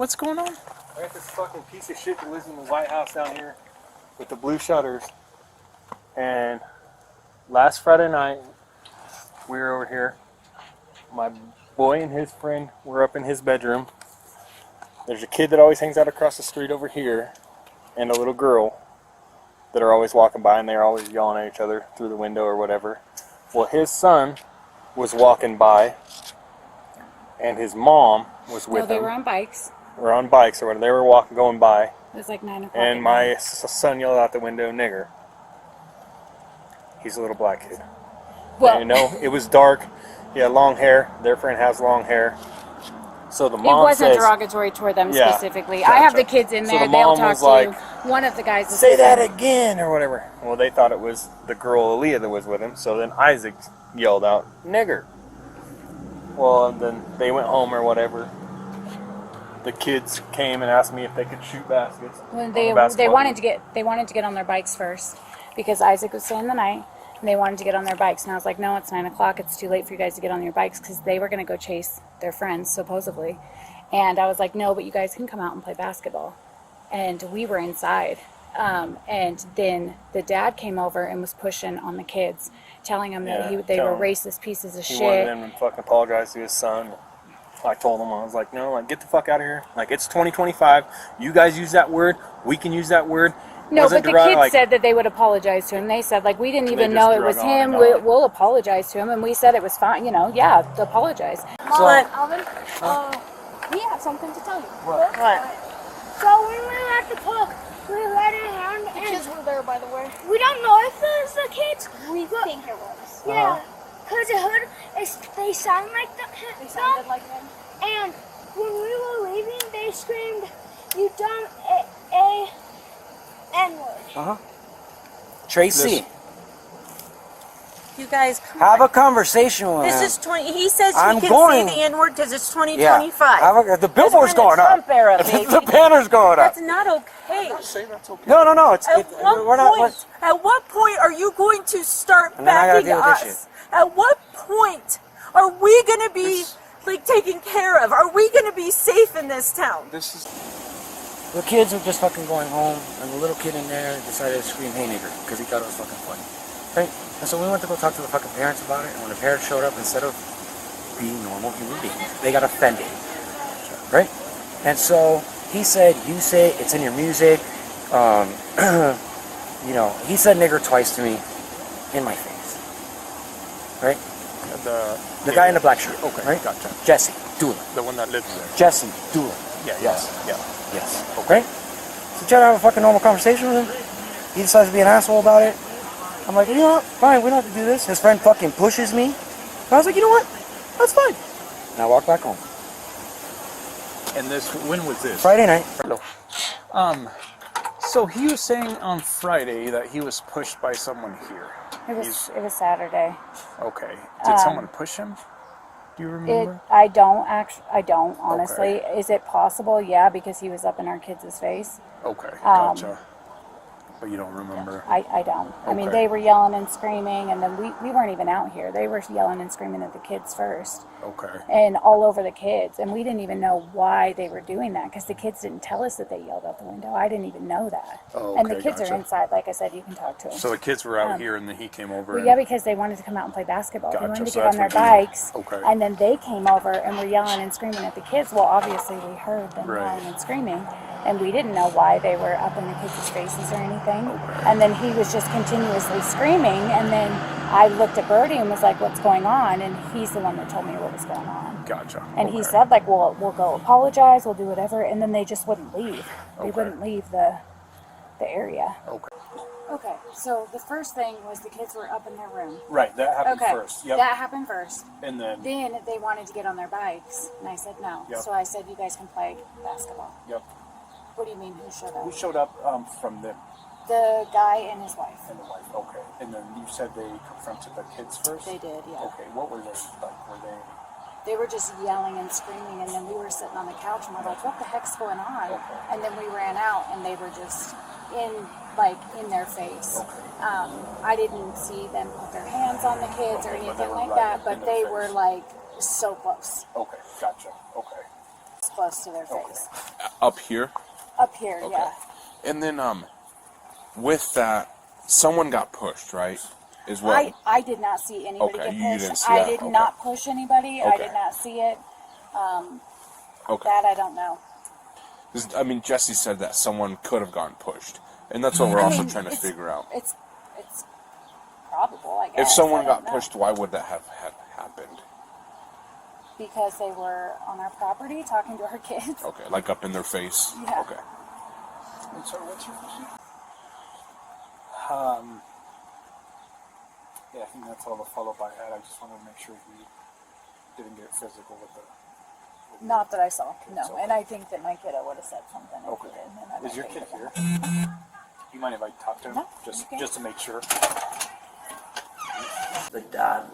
What's going on? I got this fucking piece of shit that lives in the White House down here with the blue shutters. And last Friday night, we were over here. My boy and his friend were up in his bedroom. There's a kid that always hangs out across the street over here, and a little girl that are always walking by, and they're always yelling at each other through the window or whatever. Well, his son was walking by, and his mom was with him. They were on bikes. Or on bikes or whatever. They were walking, going by. It was like 9 o'clock. And my son yelled out the window, "Nigger." He's a little black kid. Well, and, you know, it was dark. He had long hair. Their friend has long hair. So the mom it wasn't says, derogatory toward them Yeah, specifically. gotcha. I have the kids in So there. the They'll mom talk was to like, you. One of the guys was "Say that again," or whatever. Well, they thought it was the girl Aaliyah that was with him. So then Isaac yelled out, "Nigger." Well, and then they went home or whatever. The kids came and asked me if they could shoot baskets. When they wanted to get on their bikes first because Isaac was staying the night and they wanted to get on their bikes, and I was like, no, it's 9 o'clock, it's too late for you guys to get on your bikes, because they were going to go chase their friends supposedly. And I was like, no, but you guys can come out and play basketball. And we were inside, and then the dad came over and was pushing on the kids, telling them that they were racist pieces of shit. He wanted them to fucking apologize to his son. I told him, I was like, no, like, get the fuck out of here. Like, it's 2025. You guys use that word. We can use that word. No, but the kids said that they would apologize to him. They said, like, we didn't even know it was him. We'll apologize to him. And we said it was fine. You know, yeah, apologize. Mom, Alvin, we have something to tell you. What? So when we were at the park, we ran around and... The kids were there, by the way. We don't know if it was the kids. We think it was. Yeah. Because they sound like them. They sounded like them. And when we were leaving, they screamed, "You dumb N-word." Tracy, You guys, come have on. a conversation with him. This is 20. He says I'm he can going. say the N-word because it's 2025. Yeah. The billboard's going up. Trump era, baby. The banner's going up. That's not okay. I'm not saying that's okay. No. At what point are you going to start And then I gotta backing deal with this us? At what point are we going to be like taken care of? Are we going to be safe in this town? This is... The kids were just fucking going home, and the little kid in there decided to scream, "Hey, nigger," because he thought it was fucking funny. Right? And so we went to go talk to the fucking parents about it, and when the parents showed up, instead of being normal human beings, they got offended. Right? And so he said, "You say it's in your music." You know, he said nigger twice to me in my face. Right? The guy in the black shirt. Okay, right? gotcha. Jesse Doolin. The one that lives there. Jesse Doolin. Yeah, Yes. Yeah. Yes. Okay. So try to have a fucking normal conversation with him. He decides to be an asshole about it. I'm like, you know what? Fine, we don't have to do this. His friend fucking pushes me. I was like, you know what? That's fine. And I walk back home. And when was this? Friday night. So he was saying on Friday that he was pushed by someone here. It was Saturday. Okay. Did someone push him? Do you remember? I don't honestly. Okay. Is it possible? Yeah, because he was up in our kids' face. Okay, gotcha. But you don't remember? I don't. I mean, Okay. they were yelling and screaming, and then we weren't even out here. They were yelling and screaming at the kids first. Okay. And all over the kids. And we didn't even know why they were doing that, because the kids didn't tell us that they yelled out the window. I didn't even know that. Oh, and the okay, kids gotcha. are inside. Like I said, you can talk to them. So the kids were out here, and then he came over. Well, yeah, because they wanted to come out and play basketball. Gotcha, They wanted to so get on their that's what bikes. Okay. And then they came over and were yelling and screaming at the kids. Well, obviously we heard them Right. yelling and screaming. And we didn't know why they were up in the kids' faces or anything. And then he was just continuously screaming. And then I looked at Birdie and was like, "What's going on?" And he's the one that told me what was going on. Gotcha. And he said, like, "Well, we'll go apologize. We'll do whatever." And then they just wouldn't leave. They Okay. wouldn't leave the area. Okay. Okay, so the first thing was the kids were up in their room. Right, that happened Okay, first. Yep. that happened first. And then... Then they wanted to get on their bikes, and I said no. Yep. So I said, "You guys can play basketball." Yep. What do you mean, who showed up? Who showed up from them The guy and his wife. and the wife? Okay. And then you said they confronted the kids first? They did, yeah. Okay, what were they like? Were they... They were just yelling and screaming, and then we were sitting on the couch, and we're like, "What the heck's going on?" Okay. And then we ran out, and they were just in their face. Okay. I didn't see them put their hands on the kids or Okay, but they anything were like right that, but in their they face. were like so close. Okay, gotcha. Okay. close to their face. Up here? Up here, Okay. yeah. And then, with that, someone got pushed, right? Is what? I did not see anybody Okay, get you pushed. didn't see I that? did Okay. not push anybody. I Okay. did not see it. Okay. That I don't know. I mean, Jesse said that someone could have gotten pushed, and that's what we're also trying to figure out. It's probable, I guess. If someone I don't got know. pushed, why would that have happened? Because they were on our property talking to our kids. Okay, like up in their face? Yeah. Okay. I'm sorry, what's your question? Yeah, I think that's all the follow-up I had. I just wanted to make sure he didn't get physical with the... Not that I saw, no. so- And I think that my kiddo would have said something if he Okay. did. And I don't Is your think kid that- here? You mind if I talk to him? No, Just okay. just to make sure. The dad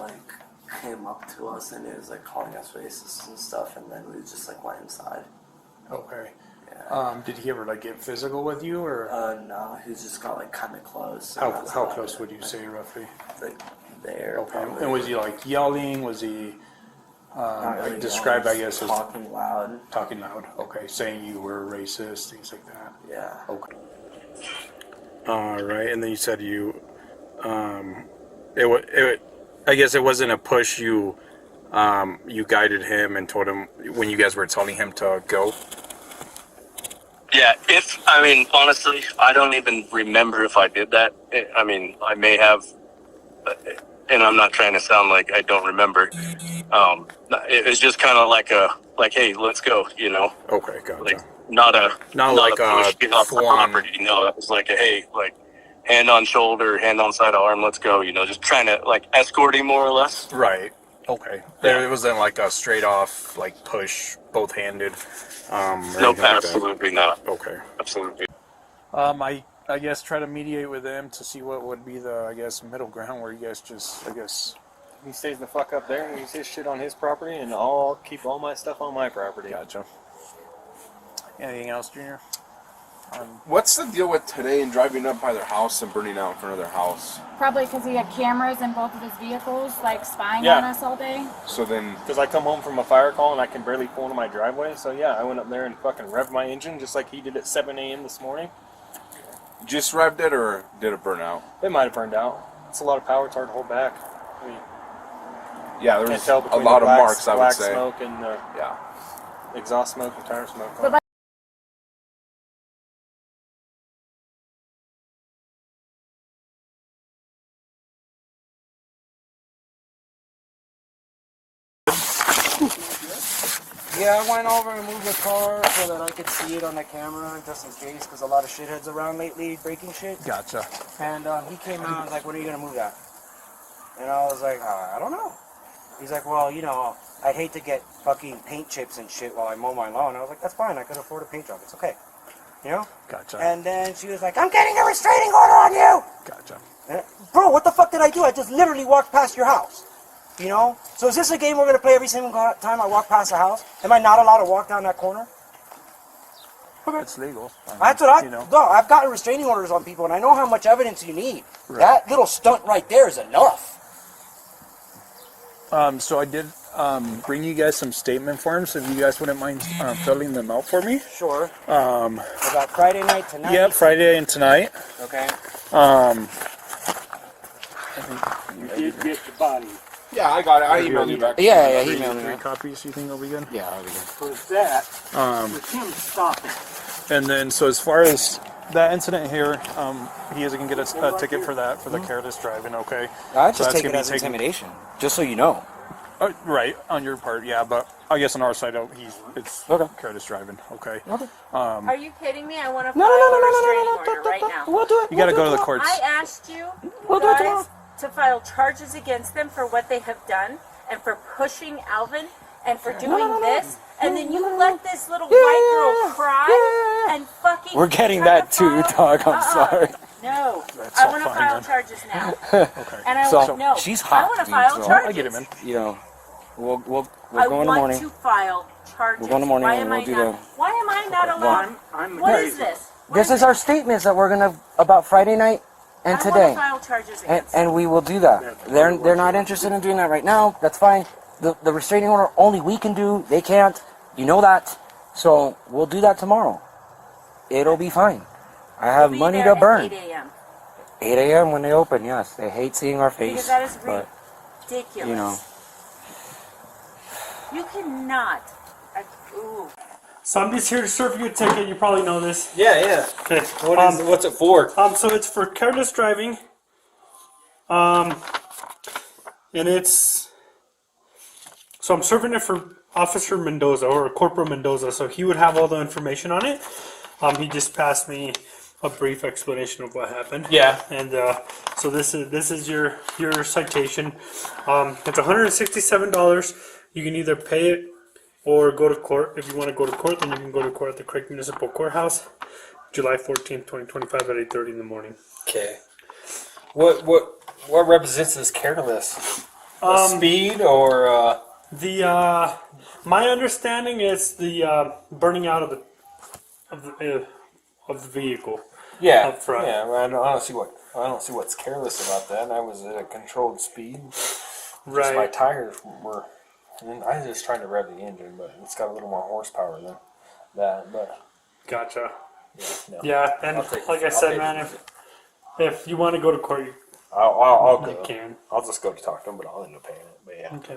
came up to us and he was calling us racist and stuff, and then we just went inside. Okay. Yeah. Did he ever get physical with you, or No, he just got kind of close. how close would you say roughly? There. Okay. Probably. And was he yelling? Was he Not really described? yelling, I guess as talking loud. talking loud. Okay, saying you were racist, things like that. Yeah. Okay. All right, and then you said you, I guess it wasn't a push. You guided him and told him when you guys were telling him to go. Yeah, honestly, I don't even remember if I did that. I mean, I may have, and I'm not trying to sound like I don't remember. It was just kind of like, hey, let's go, Okay, gotcha. like not a push, get off the full-on- property. No, it was like a hey, hand on shoulder, hand on side of arm, let's go. Just trying to escort him more or less. Right. Okay. Yeah. It wasn't like a straight off push, both handed. Nope, absolutely not. Okay. Absolutely. I guess try to mediate with them to see what would be the middle ground where you guys just He stays the fuck up there and he's his shit on his property, and I'll keep all my stuff on my property. Gotcha. Anything else, Junior? What's the deal with today and driving up by their house and burning out in front of their house? Probably because he had cameras in both of his vehicles, spying Yeah. on us all day. So then, Because I come home from a fire call and I can barely pull into my driveway. So yeah, I went up there and fucking revved my engine just like he did at 7 a.m. this morning. just revved it or did it burn out? It might have burned out. It's a lot of power. It's hard to hold back. I mean, Yeah, can't there's tell a between lot the of marks, I would black say. smoke and the Yeah. exhaust smoke and tire smoke. But Yeah, I went over and moved the car so that I could see it on the camera just in case, because a lot of shitheads around lately breaking shit. Gotcha. And he came out and was like, when are you going to move that? And I was like, I don't know. He's like, well, I'd hate to get fucking paint chips and shit while I mow my lawn. I was like, that's fine. I could afford a paint job. It's okay. Gotcha. And then she was like, I'm getting a restraining order on you. Gotcha. And, bro, what the fuck did I do? I just literally walked past your house. So is this a game we're going to play every single time I walk past the house? Am I not allowed to walk down that corner? It's legal. That's what I've gotten restraining orders on people, and I know how much evidence you need. Right. That little stunt right there is enough. So I did bring you guys some statement forms. If you guys wouldn't mind filling them out for me. Sure. About Friday night tonight. Yep, Friday and tonight. Okay. You did get the body. Yeah, I got it. I emailed you back. Yeah, he emailed me. 3 copies. You think will be good? Yeah, I'll be good. For that, with him stopping. And then, so as far as that incident here, he is going to get a ticket for that, for the careless driving, okay? I So just that's take gonna it be as taken- intimidation, just so you know. Right, on your part, yeah, but I guess on our side, it's Okay. careless driving, okay? Are you kidding me? I want to file No, no, no, no, a no, restraining no, no, order no, right no, now. We'll do it. You got to go to the courts. I asked you We'll do it tomorrow. guys to file charges against them for what they have done and for pushing Alvin and for doing this, and then you let this little white girl cry and fucking. We're getting try that to too, file- dog. I'm sorry. No, That's I all want to fine, file then. charges now, Okay. and I So, want no. she's I hot, want to dude, file so- charges. I get him in. We'll go I in the want morning. to file charges. We'll go in the morning Why and am we'll I do not? the- Why am I not allowed? What is this? This is our statements that we're gonna about Friday night and I today, want to file charges against them. and we will do that. They're not interested in doing that right now. That's fine. The restraining order only we can do. They can't. You know that. So we'll do that tomorrow. It'll be fine. I have Be money there to burn. at 8 a.m. 8 a.m. when they open, yes. They hate seeing our face. Because that is but, ridiculous. you know. You cannot. Ooh. So I'm just here to serve you a ticket. You probably know this. Yeah. Okay. What's it for? So it's for careless driving. And it's. So I'm serving it for Officer Mendoza or Corporal Mendoza. So he would have all the information on it. He just passed me a brief explanation of what happened. Yeah. And so this is your citation. It's $167. You can either pay it or go to court. If you want to go to court, then you can go to court at the Craig Municipal Courthouse, July 14th, 2025 at 8:30 in the morning. Okay. What represents this careless? Speed or My understanding is the burning out of the vehicle. yeah, up front. yeah. I don't see what's careless about that. I was at a controlled speed. Right. Just my tires were. And I was just trying to rev the engine, but it's got a little more horsepower than that. But Gotcha. no. Yeah, and I'll take like it. I said, I'll man, take it. if you want to go to court, I'll you go. can. I'll just go to talk to him, but I'll end up paying it. But yeah. Okay.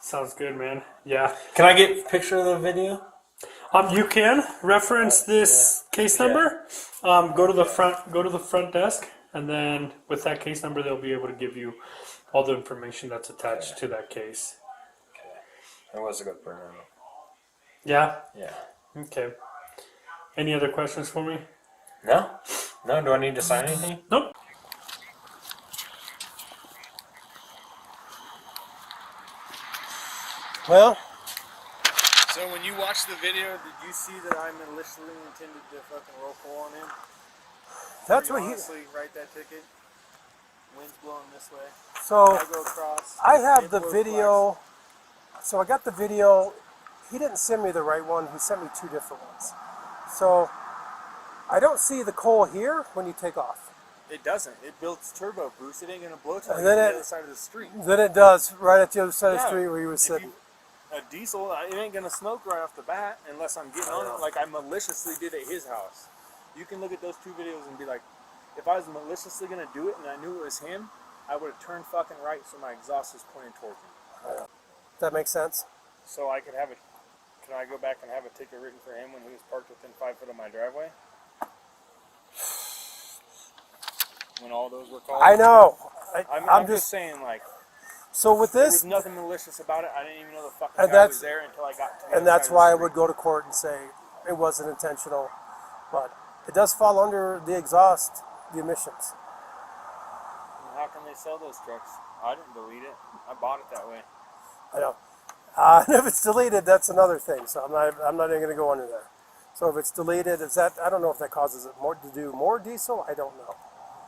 Sounds good, man. Yeah. Can I get a picture of the video? You can reference this case number. Go to the front desk, and then with that case number, they'll be able to give you all the information that's attached to that case. It was a good burner. Yeah. Yeah. Okay. Any other questions for me? No? No? Do I need to sign anything? Nope. Well, So when you watched the video, did you see that I maliciously intended to fucking roll call on him? That's what he. Honestly, write that ticket. Wind's blowing this way. So I go across. I have it the blows video. So I got the video. He didn't send me the right one. He sent me two different ones. So I don't see the coal here when you take off. It doesn't. It builds turbo boost. It ain't gonna blow till And you then get to it- the other side of the street. Then it does right at the other side of the Yeah. street where he was If sitting. A diesel, it ain't gonna smoke right off the bat unless I'm getting on it like I maliciously did at his house. You can look at those two videos and be like, if I was maliciously gonna do it and I knew it was him, I would have turned fucking right so my exhaust was pointing towards me. That makes sense. So I could have a. Can I go back and have a ticket written for him when he was parked within 5 foot of my driveway? When all those were called. I know. I'm just saying, like, So with there was this, nothing malicious about it. I didn't even know the fucking And guy that's- was there until I got to the and other that's side of why I the would street. go to court and say it wasn't intentional, but it does fall under the exhaust, the emissions. How can they sell those trucks? I didn't delete it. I bought it that way. I know. And if it's deleted, that's another thing. So I'm not even going to go under there. So if it's deleted, is that, I don't know if that causes it more to do more diesel. I don't know.